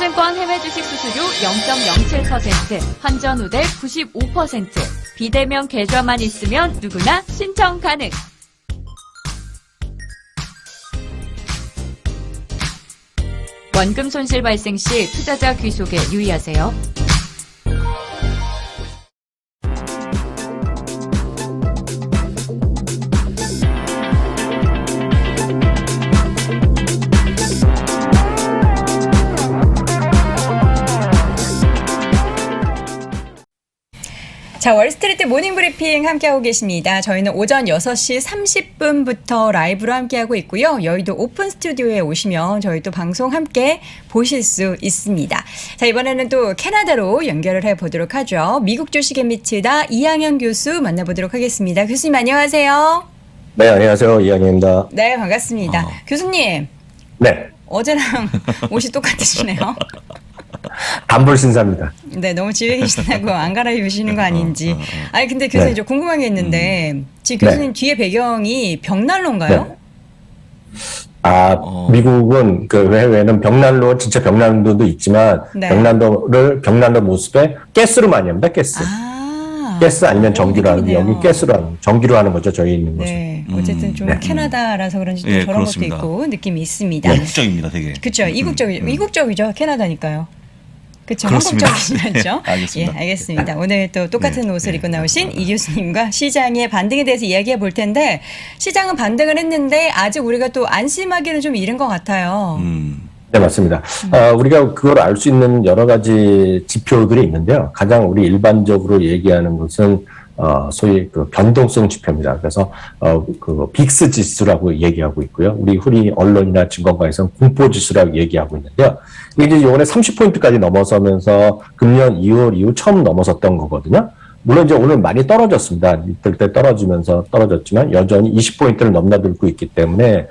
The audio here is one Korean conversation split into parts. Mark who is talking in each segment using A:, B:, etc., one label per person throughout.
A: 삼성증권 해외 주식 수수료 0.07%, 환전 후대 95%, 비대면 계좌만 있으면 누구나 신청 가능. 원금 손실 발생 시 투자자 귀속에 유의하세요.
B: 자, 월스트리트 모닝브리핑 함께하고 계십니다. 저희는 오전 6시 30분부터 라이브로 함께하고 있고요. 여의도 오픈 스튜디오에 오시면 저희 또 방송 함께 보실 수 있습니다. 자, 이번에는 또 캐나다로 연결을 해보도록 하죠. 미국 주식에 미치다 이항현 교수 만나보도록 하겠습니다. 교수님 안녕하세요.
C: 네, 안녕하세요. 이항현입니다.
B: 네, 반갑습니다. 교수님.
C: 네.
B: 어제랑 옷이 똑같으시네요.
C: 단벌 신사입니다.
B: 네, 너무 집에 계신다고 안 갈아입으시는 거 아닌지. 아니, 근데 교수님
C: 네.
B: 저 궁금한 게 있는데, 지금 교수님 뒤에 배경이 벽난로인가요?
C: 네. 미국은 그 해외에는 벽난로, 진짜 벽난로도 있지만,
B: 네.
C: 벽난로 모습에 가스로 많이 합니다, 가스. 가스 아니면 전기로 하는, 여기 가스로 하는, 전기로 하는 거죠, 저희 있는 곳은.
B: 네, 어쨌든 좀
C: 네.
B: 캐나다라서 그런지 또 저런
C: 그렇습니다.
B: 것도 있고 느낌이 있습니다.
D: 이국적입니다, 되게.
B: 그렇죠, 이국적이죠, 캐나다니까요. 그렇죠,
D: 그렇습니다.
B: 한국적이시죠?
D: 네, 알겠습니다.
B: 예, 알겠습니다. 오늘 또 똑같은
D: 네,
B: 옷을
D: 네.
B: 입고 나오신 이 교수님과 시장의 반등에 대해서 이야기해 볼 텐데, 시장은 반등을 했는데 아직 우리가 또 안심하기는 좀 이른 것 같아요.
C: 네, 맞습니다. 우리가 그걸 알 수 있는 여러 가지 지표들이 있는데요. 가장 우리 일반적으로 얘기하는 것은 소위 그 변동성 지표입니다. 그래서 그 빅스 지수라고 얘기하고 있고요. 우리 흔히 언론이나 증권가에서는 공포 지수라고 얘기하고 있는데요. 이게 이제 이번에 30포인트까지 넘어서면서 금년 2월 이후 처음 넘어섰던 거거든요. 물론 이제 오늘 많이 떨어졌습니다. 이틀 때 떨어졌지만 여전히 20포인트를 넘나들고 있기 때문에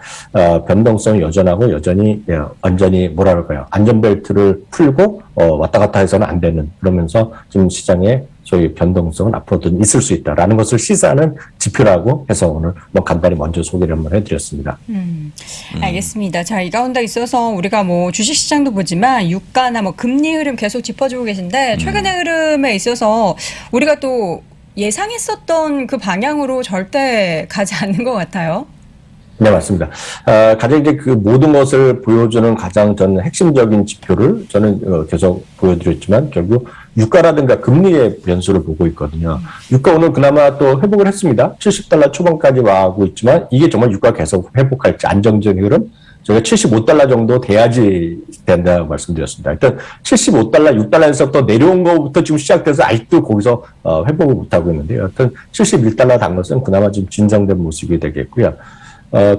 C: 변동성이 여전하고 여전히 완전히 뭐라 그럴까요? 안전벨트를 풀고 왔다 갔다 해서는 안 되는, 그러면서 지금 시장에 소위 변동성은 앞으로도 있을 수 있다라는 것을 시사하는 지표라고 해서 오늘 뭐 간단히 먼저 소개를 한번 해드렸습니다.
B: 알겠습니다. 자, 이 가운데 있어서 우리가 뭐 주식시장도 보지만 유가나 뭐 금리 흐름 계속 짚어주고 계신데, 최근의 흐름에 있어서 우리가 또 예상했었던 그 방향으로 절대 가지 않는 것 같아요.
C: 네, 맞습니다. 가장 이제 그 모든 것을 보여주는 가장 저는 핵심적인 지표를 저는 계속 보여드렸지만 결국 유가라든가 금리의 변수를 보고 있거든요. 유가 오늘 그나마 또 회복을 했습니다. $70 초반까지 와가고 있지만 이게 정말 유가 계속 회복할지 안정적인 흐름, 저희가 $75 정도 돼야지 된다고 말씀드렸습니다. 일단 $75, $6에서 또 내려온 것부터 지금 시작돼서 아직도 거기서 회복을 못하고 있는데요. 여하튼 $71 단 것은 그나마 좀 진정된 모습이 되겠고요.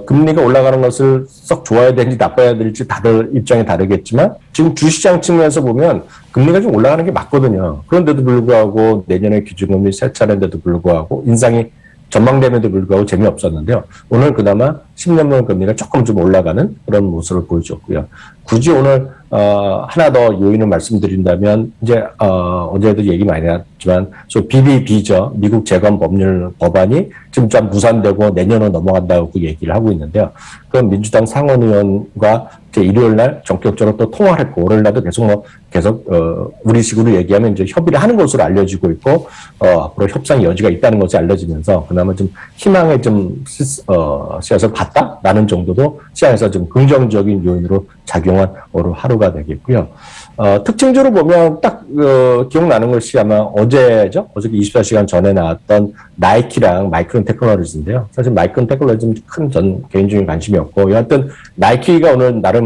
C: 금리가 올라가는 것을 썩 좋아야 되는지 나빠야 될지 다들 입장이 다르겠지만 지금 주시장 측면에서 보면 금리가 좀 올라가는 게 맞거든요. 그런데도 불구하고 내년에 기준금리 세 차례인데도 불구하고 인상이 전망됨에도 불구하고 재미없었는데요. 오늘 그나마 10년물 금리가 조금 좀 올라가는 그런 모습을 보여줬고요. 굳이 오늘 하나 더 요인을 말씀드린다면 이제 어제도 얘기 많이 했지만 BBB죠. 미국 재건 법률 법안이 지금 좀 무산되고 내년으로 넘어간다고 얘기를 하고 있는데요. 그럼 민주당 상원의원과 이제 일요일 날 전격적으로 또 통화를 했고 월요일 날도 계속 우리식으로 얘기하면 이제 협의를 하는 것으로 알려지고 있고 앞으로 협상 여지가 있다는 것이 알려지면서 그나마 좀 희망의 좀 씨앗을 봤다라는 정도도 시장에서 좀 긍정적인 요인으로 작용한 오늘 하루가 되겠고요. 특징적으로 보면 딱 기억나는 것이 아마 어제죠. 어저께 24시간 전에 나왔던 나이키랑 마이크론 테크놀로지인데요. 사실 마이크론 테크놀로지는 큰 전 개인적인 관심이 없고 여하튼 나이키가 오늘 나름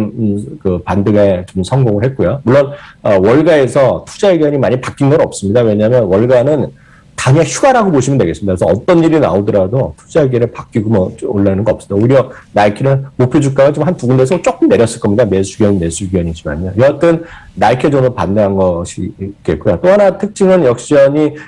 C: 그 반등에 좀 성공을 했고요. 물론 월가에서 투자 의견이 많이 바뀐 건 없습니다. 왜냐하면 월가는 당의 휴가라고 보시면 되겠습니다. 그래서 어떤 일이 나오더라도 투자 의견이 바뀌고 뭐 올라오는 거 없습니다. 오히려 나이키는 목표 주가가 좀 한 두 군데서 조금 내렸을 겁니다. 매수견이지만요. 여하튼 나이키 정도 반등한 것이 있겠고요. 또 하나 특징은 역시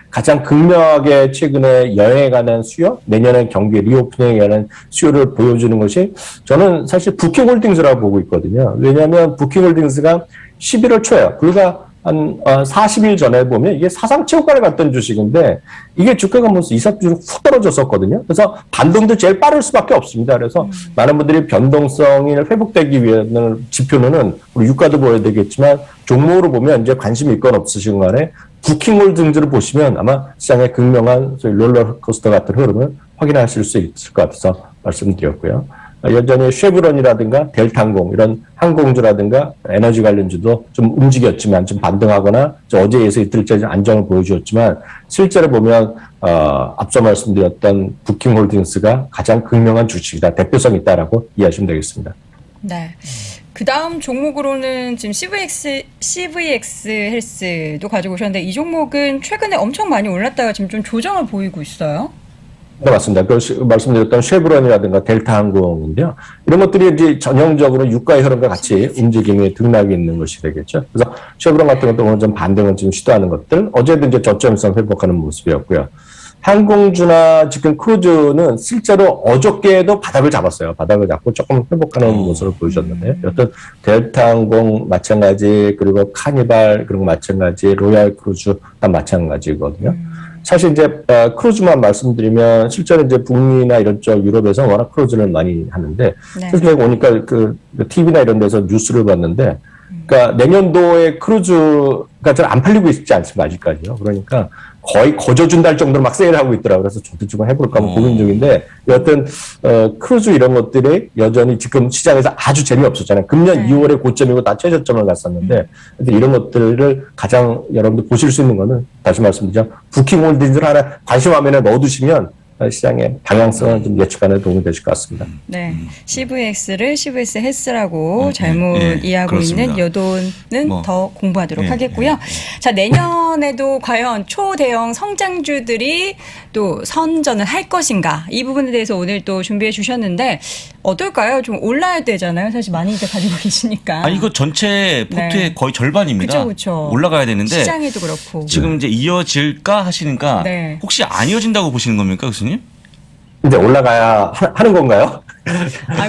C: 가장 극명하게 최근에 여행에 관한 수요, 내년에 경기 리오프닝에 관한 수요를 보여주는 것이 저는 사실 부킹홀딩스라고 보고 있거든요. 왜냐하면 부킹홀딩스가 11월 초에 불과 한 40일 전에 보면 이게 사상 최고가를 갔던 주식인데 이게 주가가 무슨 2~3주 훅 떨어졌었거든요. 그래서 반등도 제일 빠를 수밖에 없습니다. 그래서 많은 분들이 변동성이 회복되기 위한 지표는 우리 유가도 보여야 되겠지만 종목으로 보면 이제 관심이 있건 없으신 간에 부킹홀딩즈를 보시면 아마 시장의 극명한 소위 롤러코스터 같은 흐름을 확인하실 수 있을 것 같아서 말씀드렸고요. 여전히 쉐브론이라든가 델타항공 이런 항공주라든가 에너지 관련주도 좀 움직였지만 좀 반등하거나 어제에서 이틀째 안정을 보여주었지만 실제로 보면 앞서 말씀드렸던 부킹홀딩스가 가장 극명한 주식이다. 대표성이 있다라고 이해하시면 되겠습니다.
B: 네. 그 다음 종목으로는 지금 CVX 헬스도 가지고 오셨는데 이 종목은 최근에 엄청 많이 올랐다가 지금 좀 조정을 보이고 있어요.
C: 네, 맞습니다. 말씀드렸던 쉐브론이라든가 델타항공인데요. 이런 것들이 이제 전형적으로 유가의 흐름과 같이 움직임이 등락이 있는 것이 되겠죠. 그래서 쉐브론 같은 것도 오늘 좀 반등을 지금 시도하는 것들, 어제도 이제 저점성 회복하는 모습이었고요. 항공주나 지금 크루즈는 실제로 어저께도 바닥을 잡았어요. 바닥을 잡고 조금 회복하는 모습을 보여줬는데요. 여튼 델타항공 마찬가지, 그리고 카니발 그리고 마찬가지, 로얄 크루즈 다 마찬가지거든요. 사실 이제 크루즈만 말씀드리면 실제로 이제 북미나 이런 쪽 유럽에서 워낙 크루즈를 많이 하는데 실제 보니까 그 TV나 이런 데서 뉴스를 봤는데 그러니까 내년도에 크루즈가 잘 안 팔리고 있지 않습니까 아직까지요. 그러니까 거의 거저준다 할 정도로 막 세일하고 있더라고요. 그래서 저도 지금 해볼까 하면 고민 중인데 여하튼 크루즈 이런 것들이 여전히 지금 시장에서 아주 재미없었잖아요. 금년 2월에 고점이고 다 최저점을 갔었는데 이런 것들을 가장 여러분들 보실 수 있는 거는 다시 말씀드리죠. 부킹홀딩스를 하나 관심 화면에 넣어두시면 시장의 방향성을 좀 예측하는 데 도움이 되실 것 같습니다.
B: 네, CVX를 CVS 헬스라고 잘못 이해하고 그렇습니다. 있는 여도는 더 공부하도록 하겠고요. 자, 내년에도 과연 초대형 성장주들이 또 선전을 할 것인가 이 부분에 대해서 오늘 또 준비해 주셨는데 어떨까요? 좀 올라야 되잖아요. 사실 많이 이제 가지고 계시니까.
D: 이거 전체 포트의 거의 절반입니다.
B: 그쵸.
D: 올라가야 되는데
B: 시장에도 그렇고
D: 지금 이제 이어질까 하시니까 혹시 안 이어진다고 보시는 겁니까, 교수님?
C: 이제 올라가야 하는 건가요?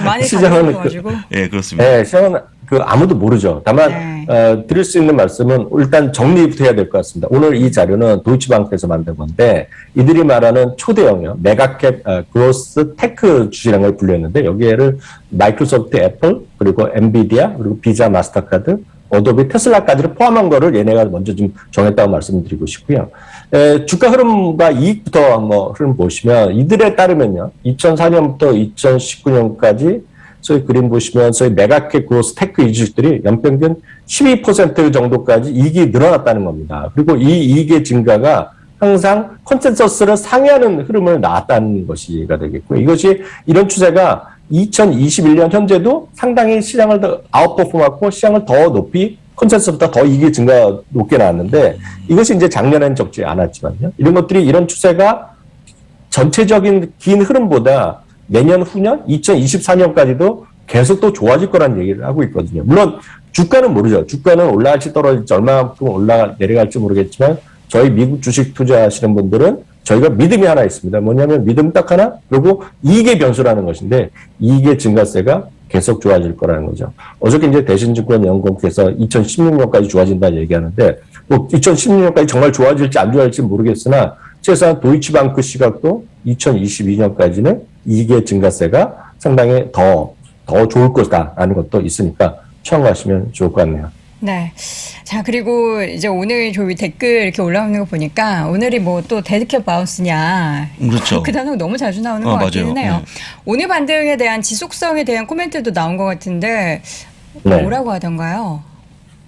B: 많이 시장은 가지고.
D: 네, 그렇습니다.
C: 네, 시장은 아무도 모르죠. 다만 드릴 수 있는 말씀은 일단 정리부터 해야 될 것 같습니다. 오늘 이 자료는 도이치방크에서 만든 건데 이들이 말하는 초대형이요. 메가캡 그로스 테크 주식이라는 걸 분류했는데 여기에를 마이크로소프트, 애플, 그리고 엔비디아, 그리고 비자, 마스터카드, 어도비, 테슬라까지를 포함한 거를 얘네가 먼저 좀 정했다고 말씀드리고 싶고요. 주가 흐름과 이익부터 한번 흐름 보시면 이들에 따르면요. 2004년부터 2019년까지 소위 그림 보시면 소위 메가캡 그로스 테크 이 주식들이 연평균 12% 정도까지 이익이 늘어났다는 겁니다. 그리고 이 이익의 증가가 항상 컨센서스를 상회하는 흐름을 나왔다는 것이가 되겠고요. 이것이 이런 추세가 2021년 현재도 상당히 시장을 더 아웃퍼폼하고 시장을 더 높이 컨센서스보다 더 이익이 증가 높게 나왔는데 이것이 이제 작년에는 적지 않았지만요. 이런 것들이 이런 추세가 전체적인 긴 흐름보다 내년 후년 2024년까지도 계속 또 좋아질 거라는 얘기를 하고 있거든요. 물론 주가는 모르죠. 주가는 올라갈지 떨어질지 얼마만큼 내려갈지 모르겠지만 저희 미국 주식 투자하시는 분들은 저희가 믿음이 하나 있습니다. 뭐냐면 믿음 딱 하나 그리고 이익의 변수라는 것인데 이익의 증가세가 계속 좋아질 거라는 거죠. 어저께 이제 대신증권 연구원께서 2016년까지 좋아진다는 얘기하는데 뭐 2016년까지 정말 좋아질지 안 좋아질지 모르겠으나 최소한 도이치방크 시각도 2022년까지는 이익의 증가세가 상당히 더 좋을 것이다라는 것도 있으니까 참고하시면 좋을 것 같네요.
B: 네. 자, 그리고 이제 오늘 저희 댓글 이렇게 올라오는 거 보니까 오늘이 뭐 또 데드캣 바운스냐.
D: 그렇죠.
B: 그 단어가 너무 자주 나오는 것 같기는 해요.
D: 네.
B: 오늘 반등에 대한 지속성에 대한 코멘트도 나온 것 같은데 뭐라고 하던가요?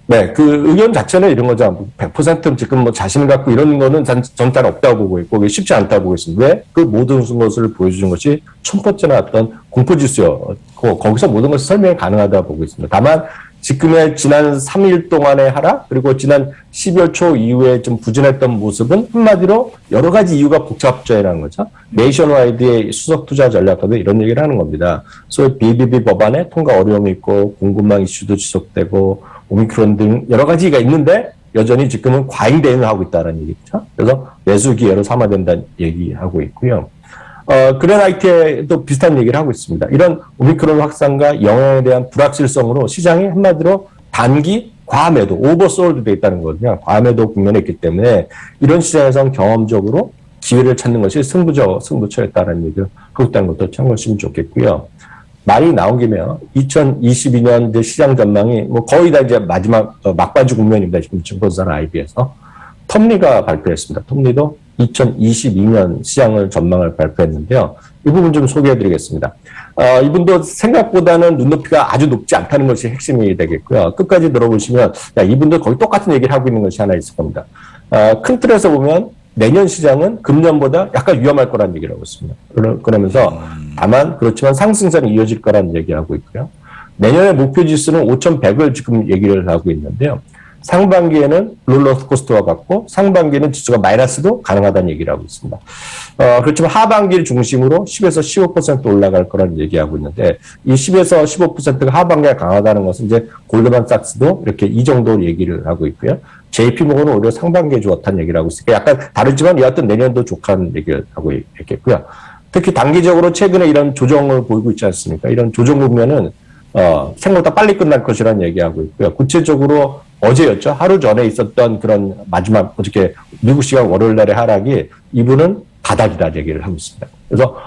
C: 네, 그 의견 자체는 이런 거죠. 100% 지금 뭐 자신을 갖고 이런 거는 전 잘 없다고 보고 있고, 그게 쉽지 않다고 보고 있습니다. 왜? 그 모든 것을 보여주는 것이 첫 번째 나왔던 공포지수요. 거기서 모든 것이 설명이 가능하다고 보고 있습니다. 다만, 지금의 지난 3일 동안의 하락, 그리고 지난 12월 초 이후에 좀 부진했던 모습은 한마디로 여러 가지 이유가 복잡해라는 거죠. 네이션와이드의 수석 투자 전략가도 이런 얘기를 하는 겁니다. 소위 BBB 법안에 통과 어려움이 있고, 공급망 이슈도 지속되고, 오미크론 등 여러 가지가 있는데 여전히 지금은 과잉 대응을 하고 있다는 얘기죠. 그래서 매수 기회로 삼아야 된다는 얘기하고 있고요. 그랜아이티에도 비슷한 얘기를 하고 있습니다. 이런 오미크론 확산과 영향에 대한 불확실성으로 시장이 한마디로 단기 과매도, 오버솔드 돼 있다는 거거든요. 과매도 국면에 있기 때문에 이런 시장에서는 경험적으로 기회를 찾는 것이 승부처였다는 얘기를 하고 있다는 것도 참고하시면 좋겠고요. 말이 나온 김에요. 2022년 이제 시장 전망이 뭐 거의 다 이제 마지막 막바지 국면입니다. 지금 증권사나 IB에서 톱니가 발표했습니다. 톱니도 2022년 시장을 전망을 발표했는데요. 이 부분 좀 소개해드리겠습니다. 이분도 생각보다는 눈높이가 아주 높지 않다는 것이 핵심이 되겠고요. 끝까지 들어보시면 이분도 거의 똑같은 얘기를 하고 있는 것이 하나 있을 겁니다. 큰 틀에서 보면 내년 시장은 금년보다 약간 위험할 거라는 얘기를 하고 있습니다. 그러면서 다만 그렇지만 상승세는 이어질 거라는 얘기하고 있고요. 내년의 목표 지수는 5,100을 지금 얘기를 하고 있는데요. 상반기에는 롤러코스터와 같고 상반기에는 지수가 마이너스도 가능하다는 얘기를 하고 있습니다. 그렇지만 하반기를 중심으로 10에서 15% 올라갈 거라는 얘기하고 있는데 이 10에서 15%가 하반기가 강하다는 것은 이제 골드만삭스도 이렇게 이 정도 얘기를 하고 있고요. JP모건은 오히려 상반기에 좋다는 얘기를 하고 있으니까 약간 다르지만 여하튼 내년도 좋다는 얘기를 하고 있겠고요. 특히 단기적으로 최근에 이런 조정을 보이고 있지 않습니까? 이런 조정 국면은 생각보다 빨리 끝날 것이라는 얘기하고 있고요. 구체적으로 어제였죠. 하루 전에 있었던 그런 마지막 어저께 미국 시간 월요일 날의 하락이 이분은 바닥이다 얘기를 하고 있습니다. 그래서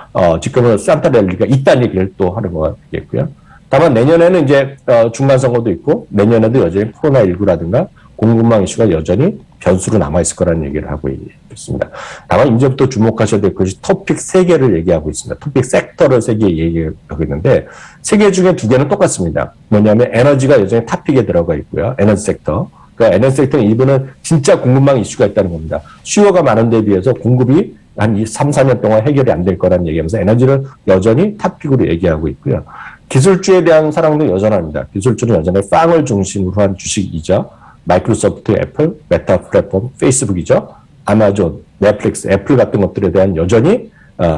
C: 지금은 산타랠리가 있다는 얘기를 또 하는 것 같겠고요. 다만 내년에는 이제 중간 선거도 있고 내년에도 여전히 코로나19라든가 공급망 이슈가 여전히 변수로 남아있을 거라는 얘기를 하고 있습니다. 다만 이제부터 주목하셔야 될 것이 토픽 3개를 얘기하고 있습니다. 토픽 섹터를 3개 얘기하고 있는데 3개 중에 2개는 똑같습니다. 뭐냐면 에너지가 여전히 탑픽에 들어가 있고요. 에너지 섹터. 그러니까 에너지 섹터는 일부는 진짜 공급망 이슈가 있다는 겁니다. 수요가 많은 데 비해서 공급이 한 3, 4년 동안 해결이 안 될 거라는 얘기하면서 에너지를 여전히 탑픽으로 얘기하고 있고요. 기술주에 대한 사랑도 여전합니다. 기술주는 여전히 빵을 중심으로 한 주식이죠. 마이크로소프트, 애플, 메타 플랫폼, 페이스북이죠. 아마존, 넷플릭스, 애플 같은 것들에 대한 여전히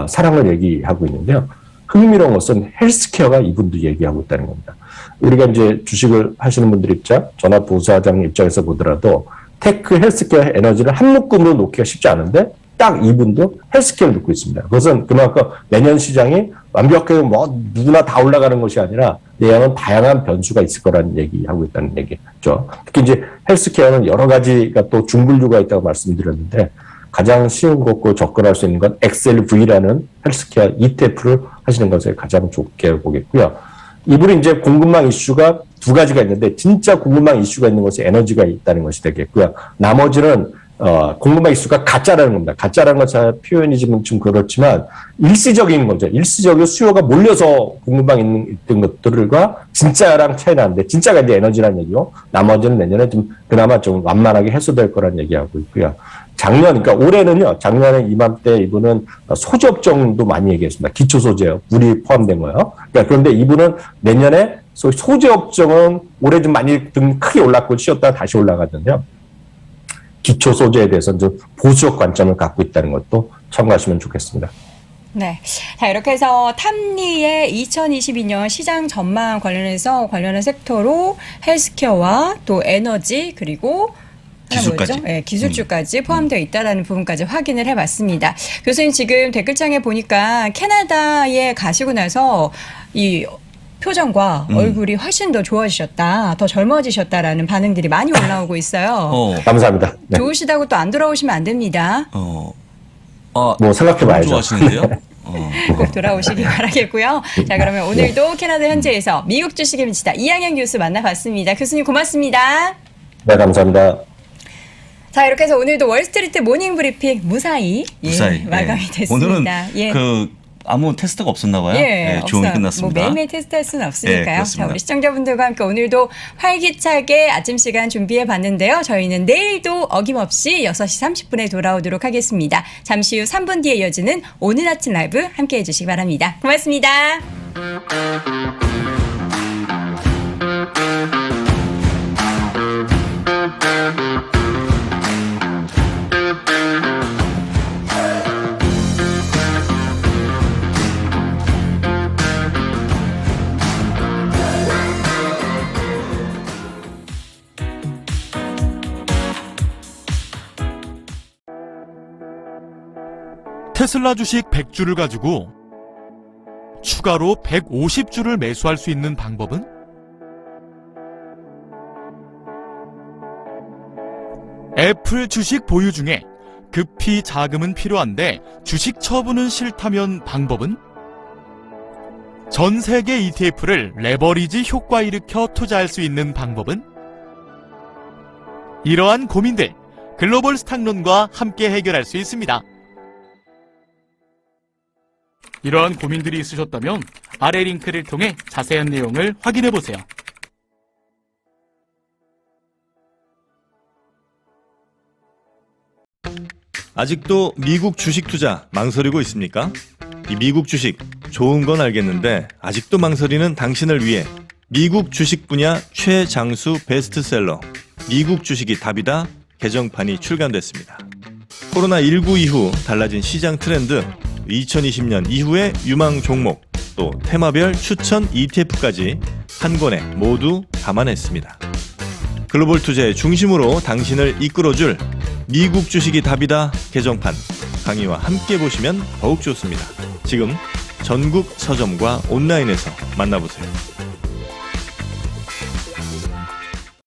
C: 사랑을 얘기하고 있는데요. 흥미로운 것은 헬스케어가 이분도 얘기하고 있다는 겁니다. 우리가 이제 주식을 하시는 분들 입장, 전화부사장 입장에서 보더라도 테크, 헬스케어, 에너지를 한 묶음으로 놓기가 쉽지 않은데 딱 이분도 헬스케어를 놓고 있습니다. 그것은 그만큼 내년 시장이 완벽하게 뭐 누구나 다 올라가는 것이 아니라 내년은 다양한 변수가 있을 거라는 얘기하고 있다는 얘기죠. 특히 이제 헬스케어는 여러 가지가 또 중분류가 있다고 말씀드렸는데 가장 쉬운 것고 접근할 수 있는 건 XLV라는 헬스케어 ETF를 하시는 것을 가장 좋게 보겠고요. 이분이 이제 공급망 이슈가 2가지가 있는데 진짜 공급망 이슈가 있는 것이 에너지가 있다는 것이 되겠고요. 나머지는 공급망 이슈가 가짜라는 겁니다. 가짜라는 것 자체 표현이 좀 그렇지만 일시적인 거죠. 일시적인 수요가 몰려서 공급망 있던 것들과 진짜랑 차이 나는데 진짜가 이제 에너지라는 얘기고 나머지는 내년에 좀 그나마 좀 완만하게 해소될 거라는 얘기하고 있고요. 그러니까 올해는요. 작년에 이맘때 이분은 소재업종도 많이 얘기했습니다. 기초소재요. 물이 포함된 거요. 그러니까 그런데 이분은 내년에 소재업종은 올해 좀 많이 크게 올랐고 쉬었다가 다시 올라갔는데요. 기초 소재에 대해서는 좀 보수적 관점을 갖고 있다는 것도 참고하시면 좋겠습니다.
B: 네. 자, 이렇게 해서 탐리의 2022년 시장 전망 관련한 섹터로 헬스케어와 또 에너지 그리고
D: 기술까지.
B: 네, 기술주까지 포함되어 있다는 부분까지 확인을 해봤습니다. 교수님 지금 댓글창에 보니까 캐나다에 가시고 나서 이 표정과 얼굴이 훨씬 더 좋아지셨다, 더 젊어지셨다라는 반응들이 많이 올라오고 있어요.
C: 감사합니다. 네.
B: 좋으시다고 또 안 돌아오시면 안 됩니다.
C: 뭐 생각해봐야죠.
D: 좋아하시는데요?
B: 꼭 돌아오시기 바라겠고요. 자, 그러면 오늘도 캐나다 현지에서 미국 주식에 미치다 이양현 교수 만나봤습니다. 교수님 고맙습니다.
C: 네, 감사합니다.
B: 자, 이렇게 해서 오늘도 월스트리트 모닝 브리핑 무사히 마감이 됐습니다.
D: 오늘은 아무 테스트가 없었나 봐요. 조용히 끝났습니다.
B: 뭐 매일매일 테스트할 수는 없으니까요.
D: 자,
B: 우리 시청자분들과 함께 오늘도 활기차게 아침 시간 준비해 봤는데요. 저희는 내일도 어김없이 6시 30분에 돌아오도록 하겠습니다. 잠시 후 3분 뒤에 이어지는 오늘 아침 라이브 함께해 주시기 바랍니다. 고맙습니다.
E: 테슬라 주식 100주를 가지고 추가로 150주를 매수할 수 있는 방법은? 애플 주식 보유 중에 급히 자금은 필요한데 주식 처분은 싫다면 방법은? 전 세계 ETF를 레버리지 효과 일으켜 투자할 수 있는 방법은? 이러한 고민들 글로벌 스탁론과 함께 해결할 수 있습니다. 이러한 고민들이 있으셨다면 아래 링크를 통해 자세한 내용을 확인해 보세요.
F: 아직도 미국 주식 투자 망설이고 있습니까? 이 미국 주식 좋은 건 알겠는데 아직도 망설이는 당신을 위해 미국 주식 분야 최장수 베스트셀러 미국 주식이 답이다 개정판이 출간됐습니다. 코로나19 이후 달라진 시장 트렌드, 2020년 이후의 유망 종목, 또 테마별 추천 ETF까지 한 권에 모두 담아냈습니다. 글로벌 투자의 중심으로 당신을 이끌어줄 미국 주식이 답이다 개정판 강의와 함께 보시면 더욱 좋습니다. 지금 전국 서점과 온라인에서 만나보세요.